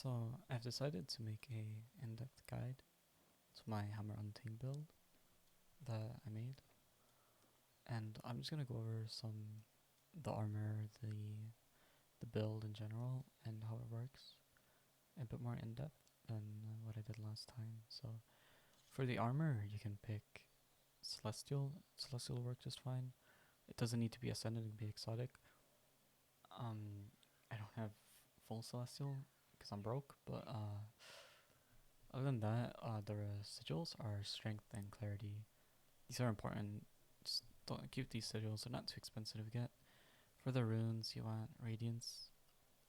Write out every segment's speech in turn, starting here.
So I've decided to make a in-depth guide to my hammer untamed build that I made, and I'm just gonna go over the armor, the build in general, and how it works a bit more in depth than what I did last time. So for the armor, you can pick celestial. Celestial will work just fine. It doesn't need to be ascendant; it can be exotic. I don't have full celestial because I'm broke, but other than that, the sigils are strength and clarity. These are important. Just don't keep these sigils. They're not too expensive to get. For the runes, you want radiance.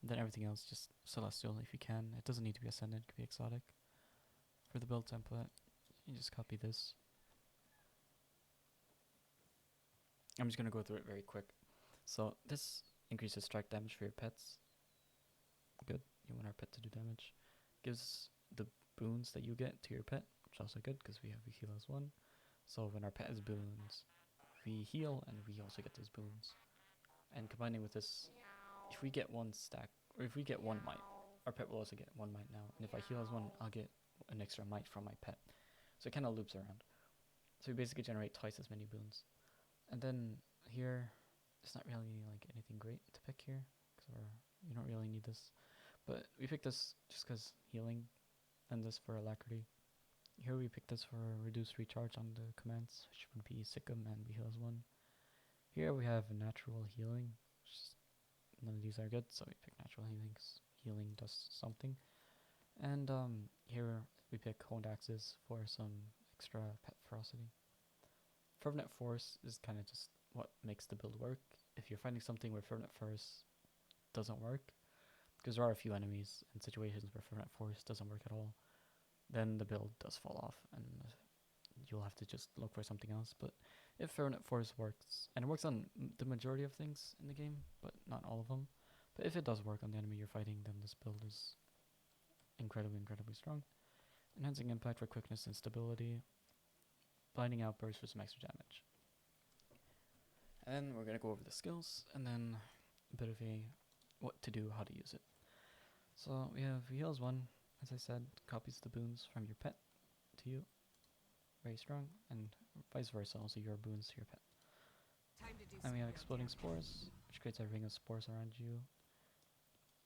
And then everything else, just celestial if you can. It doesn't need to be ascendant. It could be exotic. For the build template, you just copy this. I'm just gonna go through it very quick. So this increases strike damage for your pets. Good. You want our pet to do damage. Gives the boons that you get to your pet, which is also good because we heal as one. So when our pet has boons, we heal and we also get those boons. And combining with this, if we get one stack, or if we get one might, our pet will also get one might now. And if I heal as one, I'll get an extra might from my pet. So it kind of loops around. So we basically generate twice as many boons. And then here, it's not really like anything great to pick here, because you don't really need this. But we picked this just because healing, and this for alacrity. Here we picked this for reduced recharge on the commands, which would be Sikkim and we heal as one. Here we have natural healing, none of these are good, so we pick natural healing because healing does something. And here we pick honed axes for some extra pet ferocity. Fervent force is kind of just what makes the build work. If you're finding something where fervent force doesn't work, because there are a few enemies and situations where fervent force doesn't work at all, then the build does fall off and you'll have to just look for something else. But if fervent force works, and it works on the majority of things in the game, but not all of them, but if it does work on the enemy you're fighting, then this build is incredibly strong. Enhancing impact for quickness and stability. Blinding outburst for some extra damage. And then we're going to go over the skills, and then a bit of what to do, how to use it. So we have heals 1, as I said, copies the boons from your pet to you. Very strong, and vice versa, also your boons to your pet. And we have exploding spores, which creates a ring of spores around you.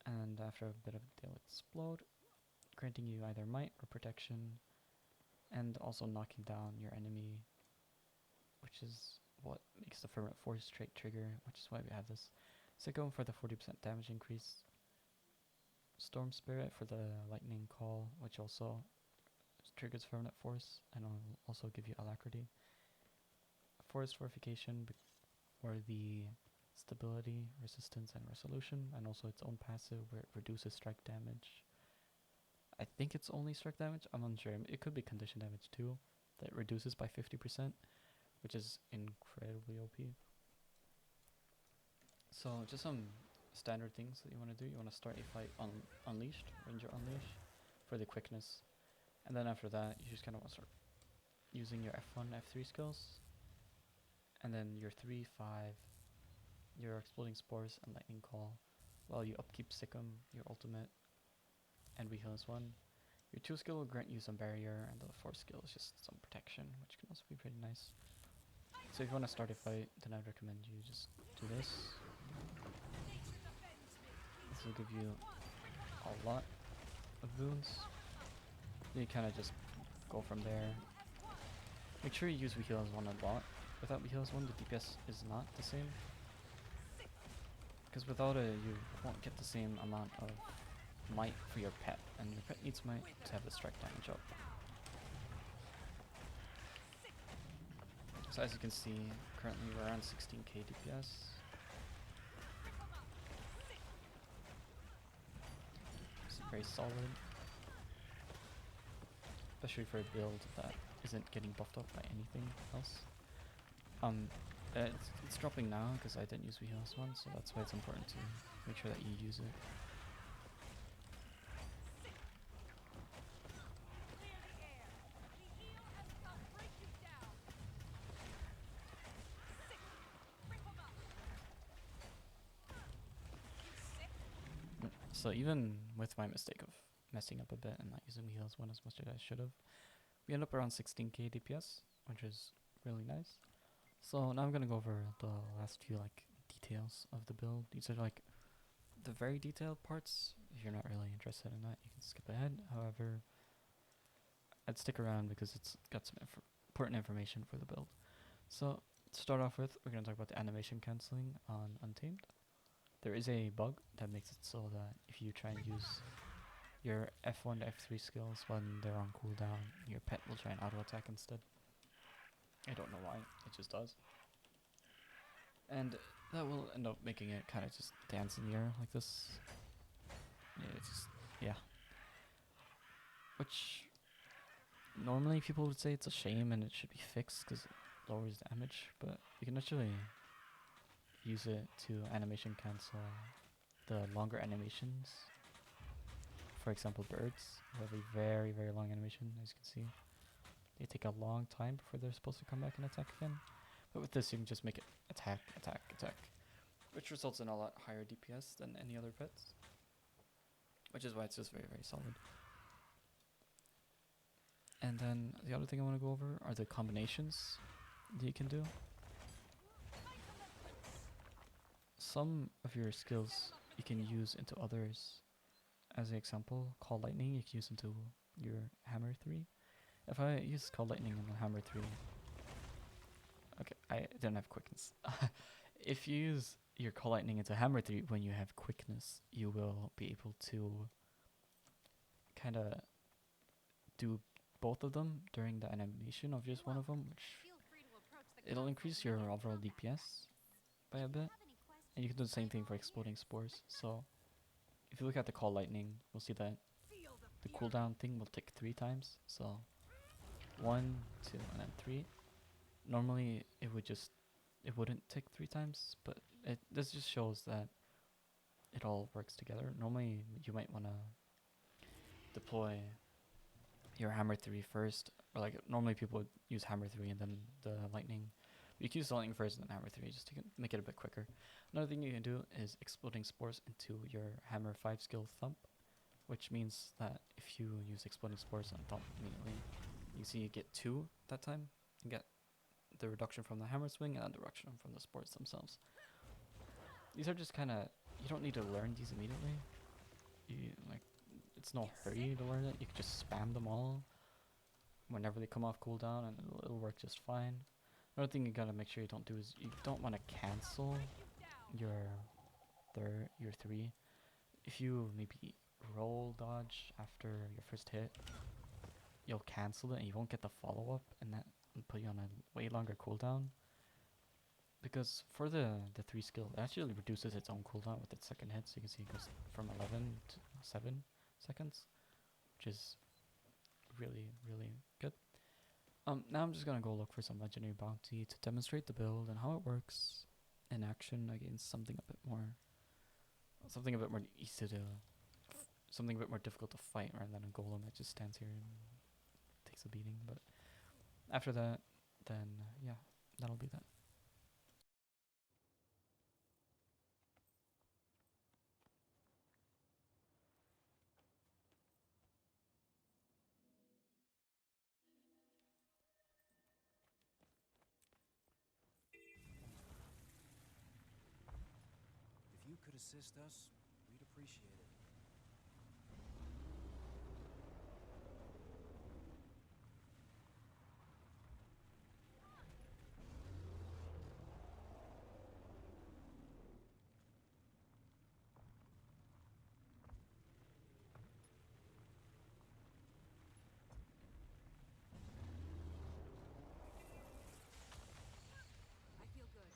And after a bit of they'll explode, granting you either might or protection, and also knocking down your enemy, which is what makes the fervent force trait trigger, which is why we have this. Sikkim for the 40% damage increase. Storm Spirit for the lightning call, which also triggers fervent force and will also give you alacrity. Forest fortification for the stability, resistance, and resolution, and also its own passive where it reduces strike damage. I think it's only strike damage, I'm unsure. It could be condition damage too, that reduces by 50%, which is incredibly OP. So just some standard things that you want to do. You want to start a fight on Unleashed, Ranger Unleash, for the quickness. And then after that, you just kind of want to start using your F1, F3 skills. And then your 3, 5, your Exploding Spores and Lightning Call, while you upkeep Sikkim, your ultimate, and we heal as 1. Your 2 skill will grant you some barrier, and the 4 skill is just some protection, which can also be pretty nice. So if you want to start a fight, then I'd recommend you just do this. This will give you a lot of boons. Then you kind of just go from there. Make sure you use we heal as 1 a lot. Without we heal as 1, the DPS is not the same. Because without it, you won't get the same amount of might for your pet, and your pet needs might to have the strike damage up. So as you can see, currently we're around 16k DPS. It's very solid, especially for a build that isn't getting buffed up by anything else. It's dropping now because I didn't use Weheal's one, so that's why it's important to make sure that you use it. So even with my mistake of messing up a bit and not using the heals one as much as I should have. We end up around 16k DPS, which is really nice. So now I'm gonna go over the last few like details of the build. These are like the very detailed parts. If you're not really interested in that, you can skip ahead. However, I'd stick around because it's got some important information for the build. So to start off with, we're gonna talk about the animation cancelling on Untamed. There is a bug that makes it so that if you try and use your F1 to F3 skills when they're on cooldown, your pet will try and auto attack instead. I don't know why, it just does. And that will end up making it kind of just dance in the air like this. Yeah, it's just, yeah. Which normally people would say it's a shame and it should be fixed because it lowers damage, but you can actually use it to animation cancel the longer animations. For example, birds have a very, very long animation, as you can see. They take a long time before they're supposed to come back and attack again. But with this, you can just make it attack, attack, attack, which results in a lot higher DPS than any other pets, which is why it's just very, very solid. And then the other thing I want to go over are the combinations that you can do. Some of your skills you can use into others. As an example, Call Lightning you can use into your Hammer 3. If I use Call Lightning in the Hammer 3... Okay, I don't have quickness. If you use your Call Lightning into Hammer 3 when you have quickness, you will be able to kind of do both of them during the animation of just one of them, which it'll increase your overall DPS by a bit. And you can do the same thing for Exploding Spores. So if you look at the Call Lightning, we'll see that the cooldown thing will tick 3 times. So 1, 2, and then 3. Normally it wouldn't tick 3 times, but this just shows that it all works together. Normally you might want to deploy your Hammer 3 first, or like normally people would use Hammer 3 and then the Lightning. You can use the Lightning first and then Hammer 3 just to make it a bit quicker. Another thing you can do is Exploding Spores into your Hammer 5 skill Thump, which means that if you use Exploding Spores on Thump immediately, you see you get 2 that time. You get the reduction from the Hammer Swing and the reduction from the Spores themselves. These are just kind of, you don't need to learn these immediately. It's no hurry to learn it. You can just spam them all whenever they come off cooldown and it'll work just fine. Another thing you gotta make sure you don't do is you don't want to cancel your 3. If you maybe roll dodge after your first hit, you'll cancel it and you won't get the follow-up, and that will put you on a way longer cooldown. Because for the 3 skill, it actually reduces its own cooldown with its second hit, so you can see it goes from 11 to 7 seconds, which is really, really good. Now I'm just gonna go look for some legendary bounty to demonstrate the build and how it works in action against something a bit more easy to, something a bit more difficult to fight rather than a golem that just stands here and takes a beating. But after that, then yeah, that'll be that. If you could assist us, we'd appreciate it. I feel good.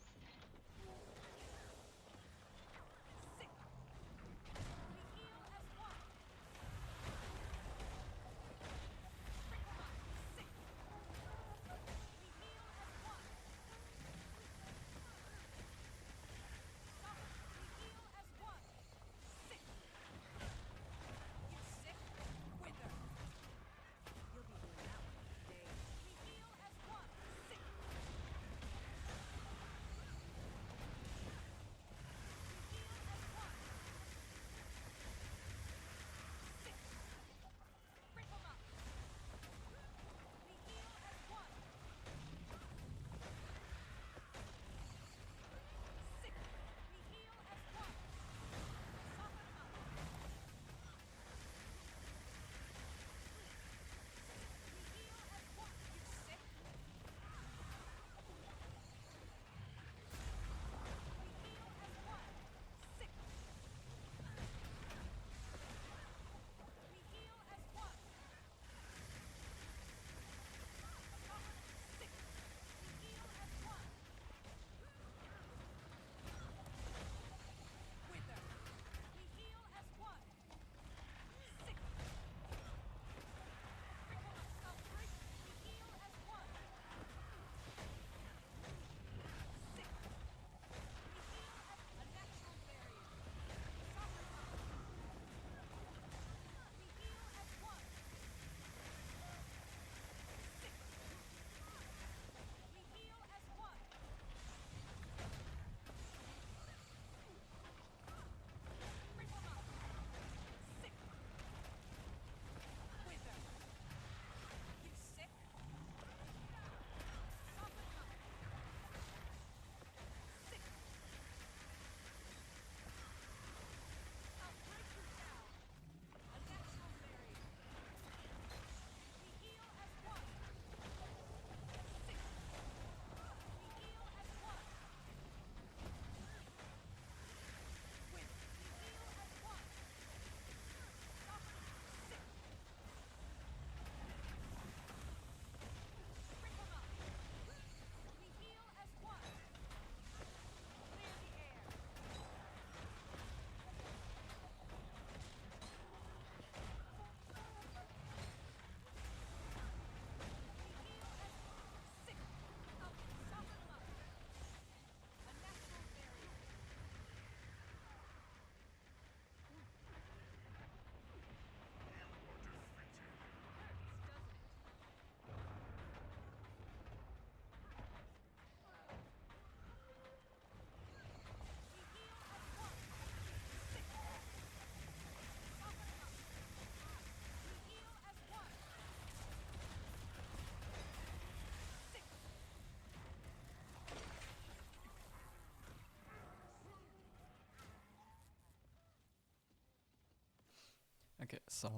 Okay, so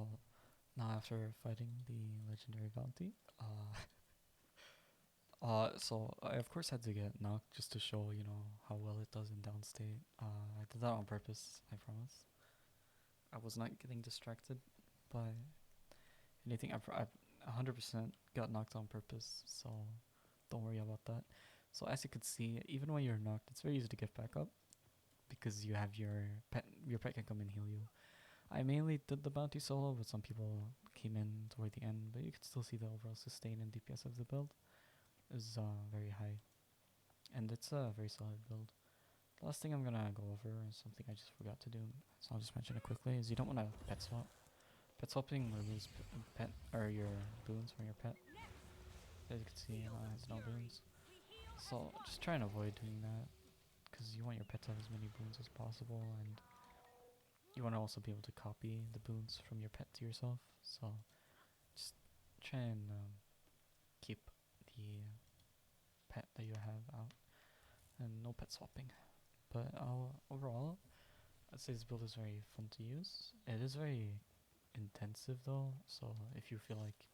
now after fighting the legendary bounty, so I of course had to get knocked just to show how well it does in downstate. I did that on purpose. I promise. I was not getting distracted by anything. I 100% got knocked on purpose, so don't worry about that. So as you could see, even when you're knocked, it's very easy to get back up because you have your pet. Your pet can come and heal you. I mainly did the bounty solo, but some people came in toward the end. But you can still see the overall sustain and DPS of the build is very high, and it's a very solid build. The last thing I'm gonna go over is something I just forgot to do, so I'll just mention it quickly. Is you don't want to pet swap. Pet swapping removes pet or your boons from your pet. As you can see, it has no boons. So just try and avoid doing that because you want your pet to have as many boons as possible, and you want to also be able to copy the boons from your pet to yourself. So just try and keep the pet that you have out, and no pet swapping. But overall, I'd say this build is very fun to use. It is very intensive though, so if you feel like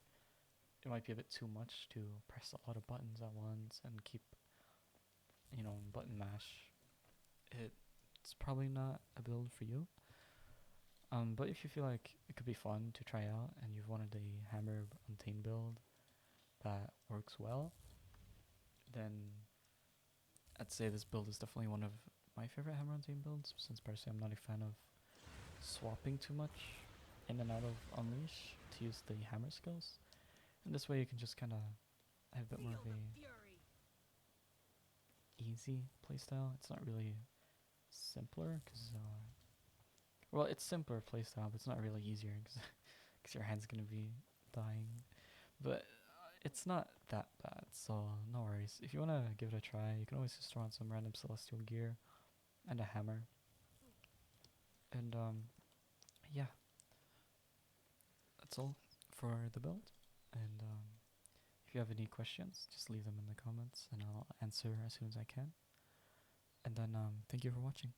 it might be a bit too much to press a lot of buttons at once and keep, button mash, it's probably not a build for you. But if you feel like it could be fun to try out and you've wanted a hammer untamed build that works well, then I'd say this build is definitely one of my favorite hammer untamed builds, since personally I'm not a fan of swapping too much in and out of Unleash to use the hammer skills. And this way you can just kind of have a bit more of a easy playstyle. It's not really simpler because, well, it's simpler playstyle, but it's not really easier because your hand's gonna be dying. But it's not that bad, so no worries. If you wanna give it a try, you can always just throw on some random celestial gear and a hammer. And yeah, that's all for the build. And if you have any questions, just leave them in the comments, and I'll answer as soon as I can. And then thank you for watching.